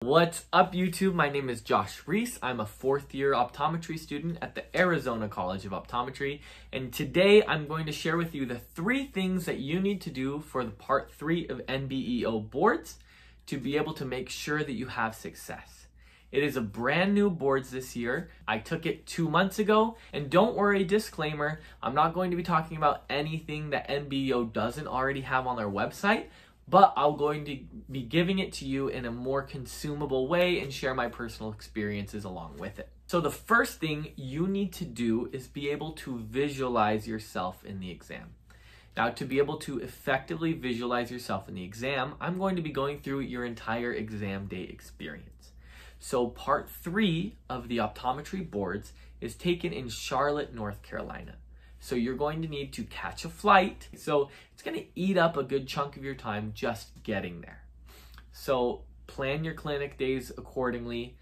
What's up, YouTube? My name is Josh Reese. I'm a fourth year optometry student at the Arizona College of Optometry, and today I'm going to share with you the 3 things that you need to do for the part 3 of NBEO boards to be able to make sure that you have success. It is a brand new boards this year. I took it 2 months ago, and don't worry, disclaimer, I'm not going to be talking about anything that NBEO doesn't already have on their website, but I'm going to be giving it to you in a more consumable way and share my personal experiences along with it. So the first thing you need to do is be able to visualize yourself in the exam. Now, to be able to effectively visualize yourself in the exam, I'm going to be going through your entire exam day experience. So part 3 of the optometry boards is taken in Charlotte, North Carolina. So you're going to need to catch a flight. So it's going to eat up a good chunk of your time just getting there. So plan your clinic days accordingly.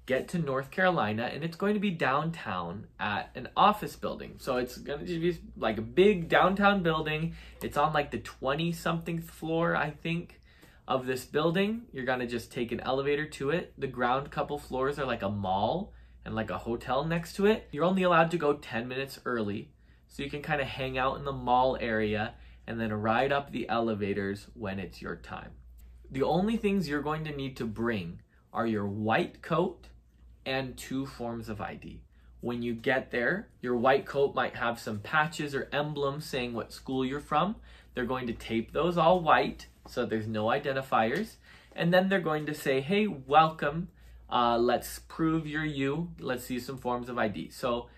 Get to North Carolina, and it's going to be downtown at an office building. So it's going to be like a big downtown building. It's on like the 20-something floor, I think, of this building. You're going to just take an elevator to it. The ground couple floors are like a mall and like a hotel next to it. You're only allowed to go 10 minutes early, so you can kind of hang out in the mall area and then ride up the elevators when it's your time. The only things you're going to need to bring are your white coat and 2 forms of ID. When you get there, your white coat might have some patches or emblems saying what school you're from. They're going to tape those all white so there's no identifiers. And then they're going to say, hey, welcome. Let's prove you're you. Let's see some forms of ID. So,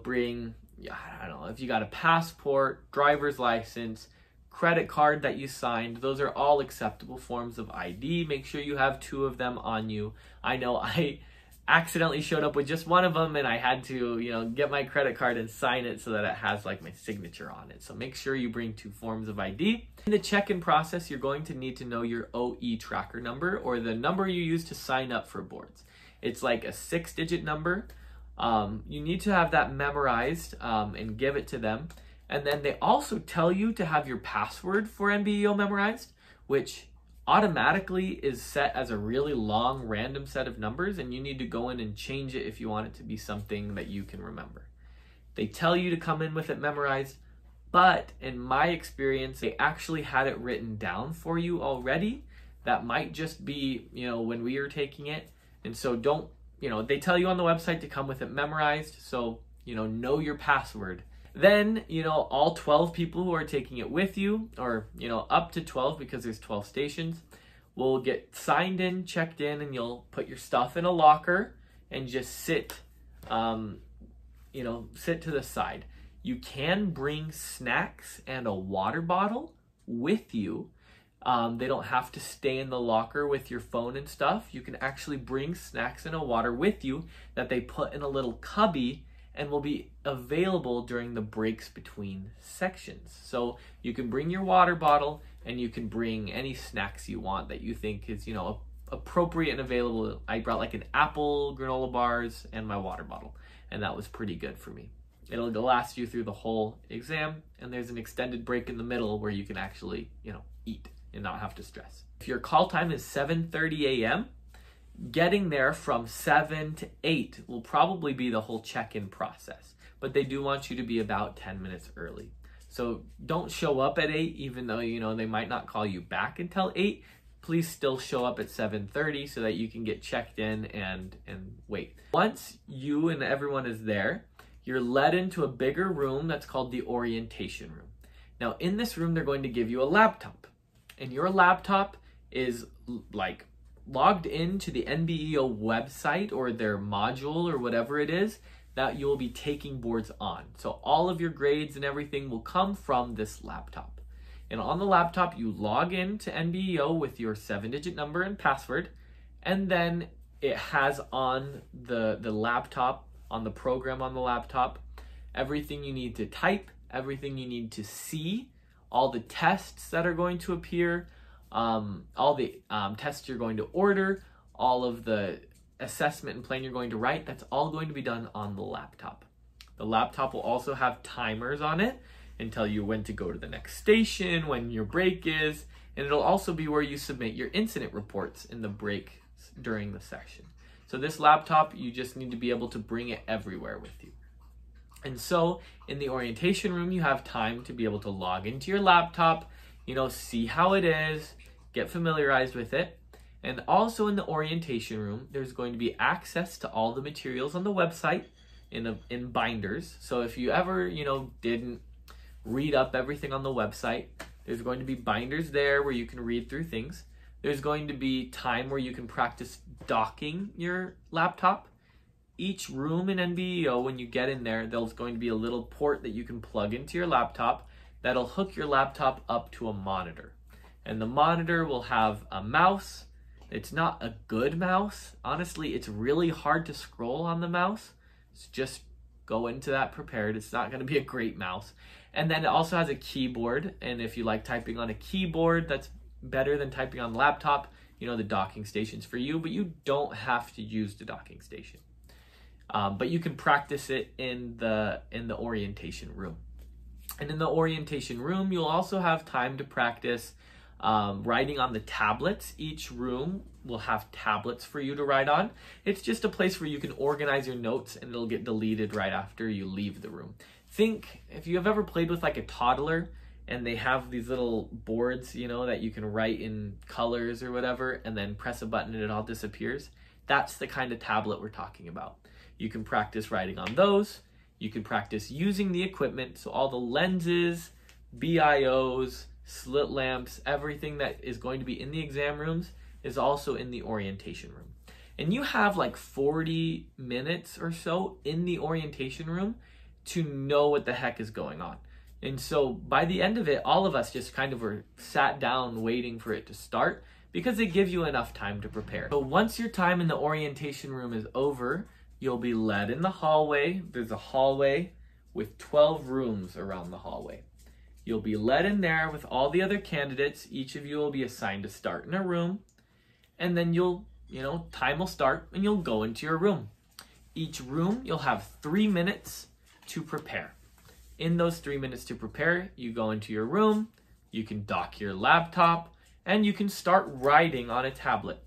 bring, I don't know, if you got a passport, driver's license, credit card that you signed, those are all acceptable forms of ID. Make sure you have 2 of them on you. I know I accidentally showed up with just 1 of them, and I had to, get my credit card and sign it so that it has like my signature on it. So make sure you bring 2 forms of ID. In the check-in process, you're going to need to know your OE tracker number, or the number you use to sign up for boards. It's like a 6-digit number. You need to have that memorized and give it to them. And then they also tell you to have your password for NBEO memorized, which automatically is set as a really long random set of numbers, and you need to go in and change it if you want it to be something that you can remember. They tell you to come in with it memorized, but in my experience, they actually had it written down for you already. That might just be, when we were taking it. And so don't, they tell you on the website to come with it memorized. So, know your password. Then, all 12 people who are taking it with you, or, up to 12 because there's 12 stations, will get signed in, checked in, and you'll put your stuff in a locker and just sit, sit to the side. You can bring snacks and a water bottle with you. They don't have to stay in the locker with your phone and stuff. You can actually bring snacks and a water with you that they put in a little cubby and will be available during the breaks between sections. So you can bring your water bottle, and you can bring any snacks you want that you think is, appropriate and available. I brought like an apple, granola bars, and my water bottle, and that was pretty good for me. It'll last you through the whole exam, and there's an extended break in the middle where you can actually, eat and not have to stress. If your call time is 7:30 a.m., getting there from 7 to 8 will probably be the whole check-in process, but they do want you to be about 10 minutes early. So don't show up at 8, even though, they might not call you back until 8. Please still show up at 7:30 so that you can get checked in and wait. Once you and everyone is there, you're led into a bigger room that's called the orientation room. Now, in this room, they're going to give you a laptop, and your laptop is like logged into the NBEO website or their module or whatever it is that you'll be taking boards on. So all of your grades and everything will come from this laptop. And on the laptop, you log in to NBEO with your 7-digit number and password, and then it has on the laptop, on the program on the laptop, everything you need to type, everything you need to see, all the tests that are going to appear, all the tests you're going to order, all of the assessment and plan you're going to write, that's all going to be done on the laptop. The laptop will also have timers on it and tell you when to go to the next station, when your break is, and it'll also be where you submit your incident reports in the break during the session. So this laptop, you just need to be able to bring it everywhere with you. And so in the orientation room, you have time to be able to log into your laptop, see how it is, get familiarized with it. And also in the orientation room, there's going to be access to all the materials on the website in binders. So if you ever, didn't read up everything on the website, there's going to be binders there where you can read through things. There's going to be time where you can practice docking your laptop. Each room in NBEO, when you get in there, there's going to be a little port that you can plug into your laptop that'll hook your laptop up to a monitor. And the monitor will have a mouse. It's not a good mouse. Honestly, it's really hard to scroll on the mouse. So just go into that prepared. It's not going to be a great mouse. And then it also has a keyboard. And if you like typing on a keyboard, that's better than typing on the laptop. The docking station's for you, but you don't have to use the docking station. But you can practice it in the orientation room. And in the orientation room, you'll also have time to practice writing on the tablets. Each room will have tablets for you to write on. It's just a place where you can organize your notes and it'll get deleted right after you leave the room. Think if you have ever played with like a toddler and they have these little boards, that you can write in colors or whatever and then press a button and it all disappears. That's the kind of tablet we're talking about. You can practice writing on those. You can practice using the equipment. So all the lenses, BIOs, slit lamps, everything that is going to be in the exam rooms is also in the orientation room. And you have like 40 minutes or so in the orientation room to know what the heck is going on. And so by the end of it, all of us just kind of were sat down waiting for it to start because it gives you enough time to prepare. So once your time in the orientation room is over, you'll be led in the hallway. There's a hallway with 12 rooms around the hallway. You'll be led in there with all the other candidates. Each of you will be assigned to start in a room. And then time will start and you'll go into your room. Each room, you'll have 3 minutes to prepare. In those 3 minutes to prepare, you go into your room, you can dock your laptop, and you can start writing on a tablet.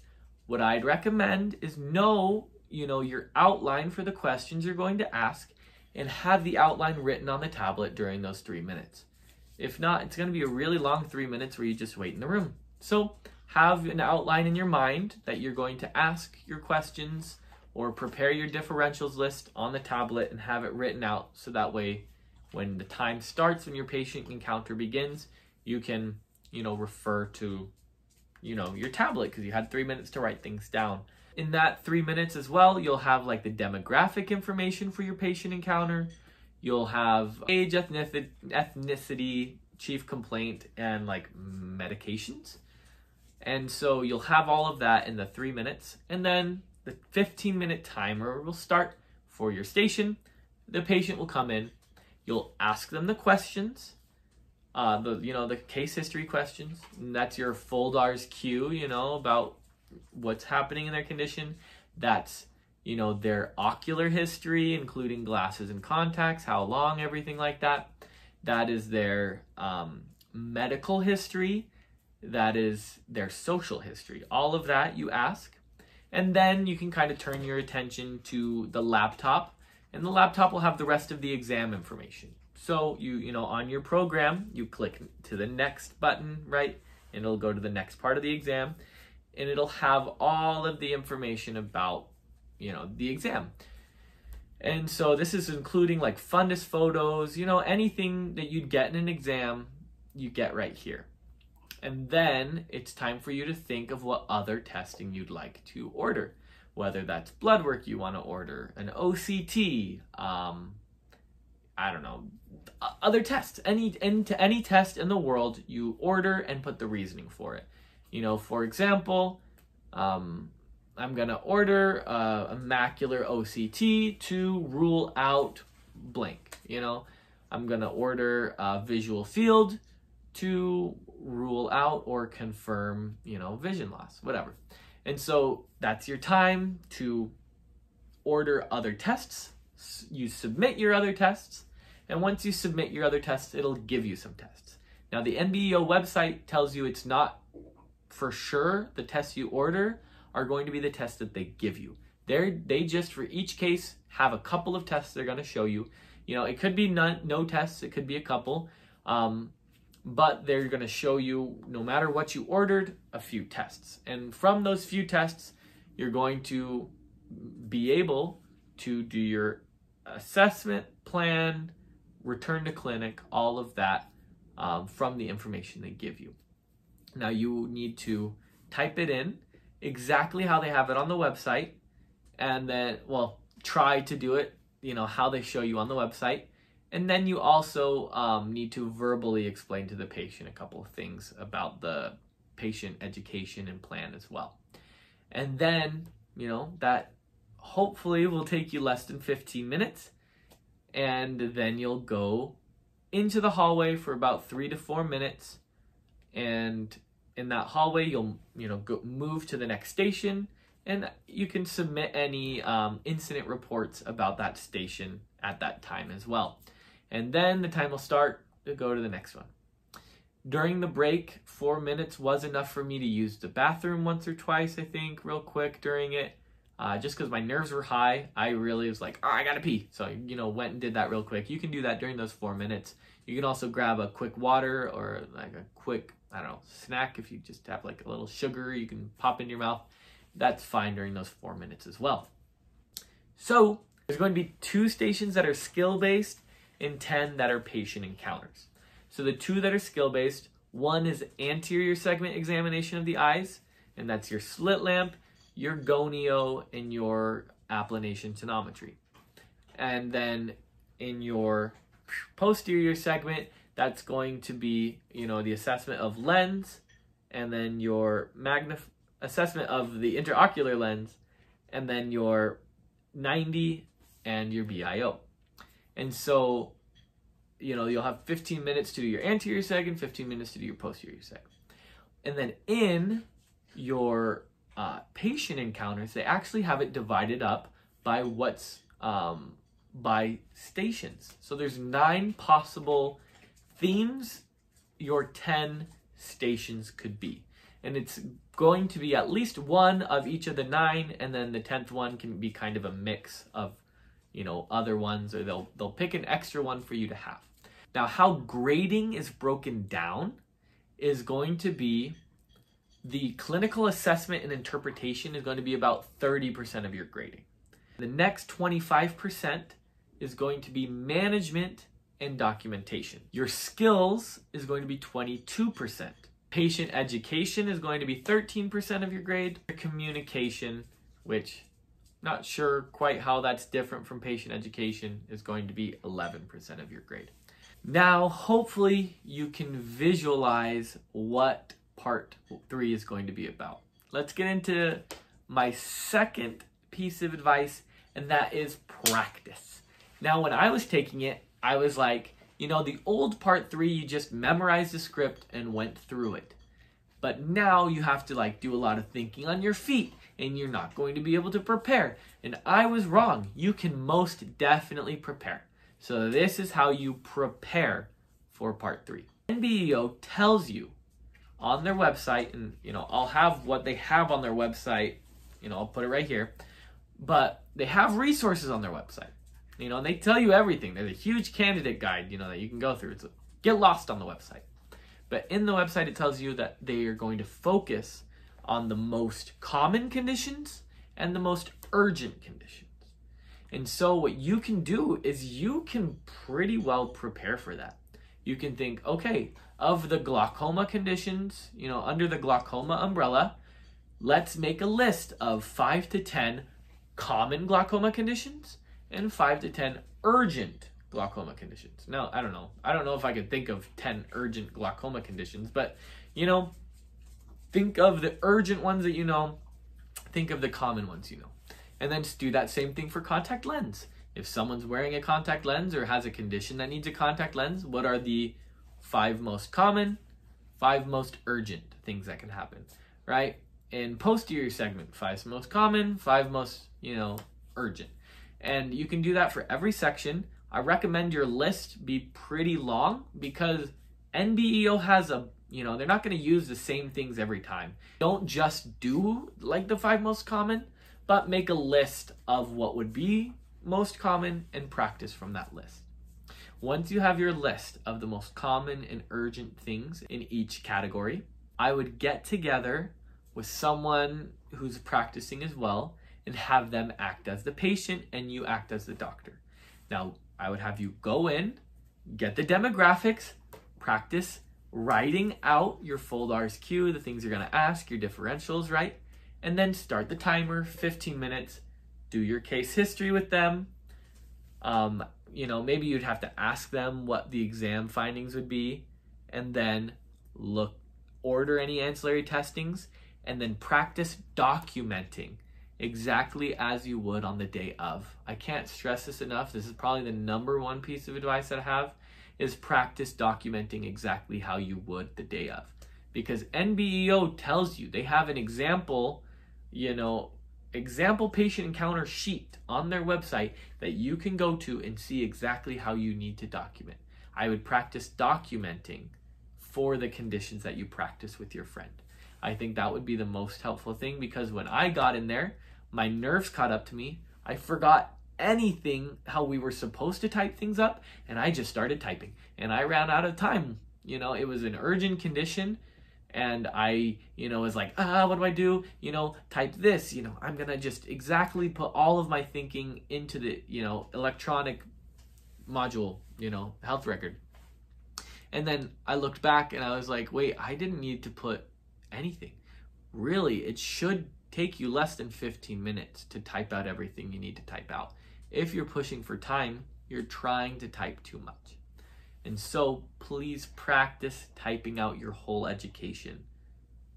What I'd recommend is know your outline for the questions you're going to ask and have the outline written on the tablet during those 3 minutes. If not, it's going to be a really long 3 minutes where you just wait in the room. So have an outline in your mind that you're going to ask your questions or prepare your differentials list on the tablet and have it written out so that way when the time starts, when your patient encounter begins, you can, refer to, your tablet because you had 3 minutes to write things down. In that 3 minutes as well, you'll have like the demographic information for your patient encounter. You'll have age, ethnicity, chief complaint, and like medications. And so you'll have all of that in the 3 minutes. And then the 15-minute timer will start for your station. The patient will come in. You'll ask them the questions, the case history questions. And that's your Foldar's cue, about what's happening in their condition. That's, their ocular history, including glasses and contacts, how long, everything like that. That is their medical history. That is their social history. All of that you ask. And then you can kind of turn your attention to the laptop. And the laptop will have the rest of the exam information. So on your program, you click to the next button, right? And it'll go to the next part of the exam. And it'll have all of the information about, the exam. And so this is including like fundus photos, anything that you'd get in an exam, you get right here. And then it's time for you to think of what other testing you'd like to order. Whether that's blood work you want to order, an OCT, other tests. Any test in the world, you order and put the reasoning for it. For example, I'm going to order a macular OCT to rule out blank. I'm going to order a visual field to rule out or confirm, vision loss, whatever. And so that's your time to order other tests. You submit your other tests. And once you submit your other tests, it'll give you some tests. Now, the NBEO website tells you it's not for sure the tests you order are going to be the tests that they give you. They just, for each case, have a couple of tests they're going to show you. You know, it could be no tests, it could be a couple, but they're going to show you, no matter what you ordered, a few tests. And from those few tests, you're going to be able to do your assessment plan, return to clinic, all of that from the information they give you. Now you need to type it in exactly how they have it on the website, and then, well, try to do it, you know, how they show you on the website. And then you also need to verbally explain to the patient a couple of things about the patient education and plan as well. And then, you know, that hopefully will take you less than 15 minutes. And then you'll go into the hallway for about 3 to 4 minutes. And in that hallway, you'll, you know, move to the next station, and you can submit any incident reports about that station at that time as well. And then the time will start to go to the next one. During the break, 4 minutes was enough for me to use the bathroom once or twice, I think, real quick during it. Just because my nerves were high, I really was like, oh, I gotta pee. So, you know, went and did that real quick. You can do that during those 4 minutes. You can also grab a quick water or like a quick, I don't know, snack. If you just have like a little sugar you can pop in your mouth. That's fine during those 4 minutes as well. So there's going to be 2 stations that are skill-based and 10 that are patient encounters. So the 2 that are skill-based, one is anterior segment examination of the eyes, and that's your slit lamp, your gonio, and your applanation tonometry. And then in your posterior segment, that's going to be, you know, the assessment of lens, and then your assessment of the interocular lens, and then your 90 and your BIO. And so, you know, you'll have 15 minutes to do your anterior segment, 15 minutes to do your posterior segment. And then in your patient encounters, they actually have it divided up by by stations. So there's 9 possible themes your 10 stations could be. And it's going to be at least one of each of the 9, and then the 10th one can be kind of a mix of, you know, other ones, or they'll pick an extra one for you to have. Now, how grading is broken down is going to be the clinical assessment and interpretation is going to be about 30% of your grading. The next 25% is going to be management and documentation. Your skills is going to be 22%. Patient education is going to be 13% of your grade. Communication, which not sure quite how that's different from patient education, is going to be 11% of your grade. Now, hopefully you can visualize what part 3 is going to be about. Let's get into my second piece of advice, and that is practice. Now, when I was taking it, I was like, you know, the old part 3, you just memorized the script and went through it. But now you have to like do a lot of thinking on your feet, and you're not going to be able to prepare. And I was wrong. You can most definitely prepare. So this is how you prepare for part 3. NBEO tells you on their website, and you know, I'll have what they have on their website, you know, I'll put it right here, but they have resources on their website, you know, and they tell you everything. There's a huge candidate guide, you know, that you can go through. It's get lost on the website. But in the website, it tells you that they are going to focus on the most common conditions and the most urgent conditions. And so what you can do is you can pretty well prepare for that. You can think, okay, of the glaucoma conditions, you know, under the glaucoma umbrella, let's make a list of 5 to 10 common glaucoma conditions and 5 to 10 urgent glaucoma conditions. Now, I don't know if I could think of 10 urgent glaucoma conditions, but, you know, think of the urgent ones that you know, think of the common ones you know. And then just do that same thing for contact lens. If someone's wearing a contact lens or has a condition that needs a contact lens, what are the 5 most common, 5 most urgent things that can happen, right? In posterior segment, 5 most common, 5 most, you know, urgent. And you can do that for every section. I recommend your list be pretty long because NBEO has they're not going to use the same things every time. Don't just do like the 5 most common, but make a list of what would be most common and practice from that list. Once you have your list of the most common and urgent things in each category, I would get together with someone who's practicing as well and have them act as the patient and you act as the doctor. Now, I would have you go in, get the demographics, practice writing out your full RSQ, the things you're going to ask, your differentials, right? And then start the timer, 15 minutes, do your case history with them. Maybe you'd have to ask them what the exam findings would be, and then order any ancillary testings, and then practice documenting exactly as you would on the day of. I can't stress this enough. This is probably the #1 piece of advice that I have, is practice documenting exactly how you would the day of. Because NBEO tells you, they have an example patient encounter sheet on their website that you can go to and see exactly how you need to document. I would practice documenting for the conditions that you practice with your friend. I think that would be the most helpful thing, because when I got in there, my nerves caught up to me. I forgot anything how we were supposed to type things up, and I just started typing and I ran out of time. It was an urgent condition, and I was like, what do I do? Type this. I'm gonna just exactly put all of my thinking into the electronic module, health record. And then I looked back and I was like, wait, I didn't need to put anything. Really, it should take you less than 15 minutes to type out everything you need to type out. If you're pushing for time, you're trying to type too much. And so please practice typing out your whole education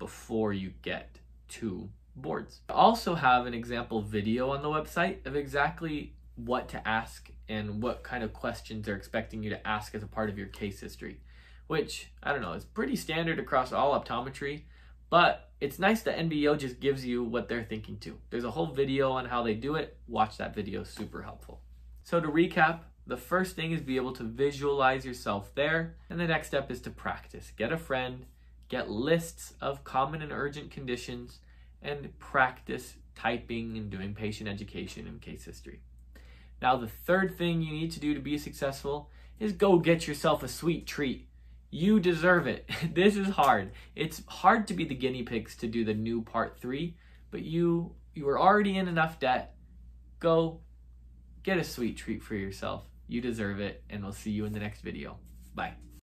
before you get to boards. I also have an example video on the website of exactly what to ask and what kind of questions they're expecting you to ask as a part of your case history, which, I don't know, is pretty standard across all optometry, but it's nice that NBEO just gives you what they're thinking too. There's a whole video on how they do it. Watch that video, super helpful. So to recap, the first thing is be able to visualize yourself there, and the next step is to practice. Get a friend, get lists of common and urgent conditions, and practice typing and doing patient education and case history. Now, the third thing you need to do to be successful is go get yourself a sweet treat. You deserve it. This is hard. It's hard to be the guinea pigs to do the new part 3, but you are already in enough debt. Go get a sweet treat for yourself. You deserve it, and we'll see you in the next video. Bye.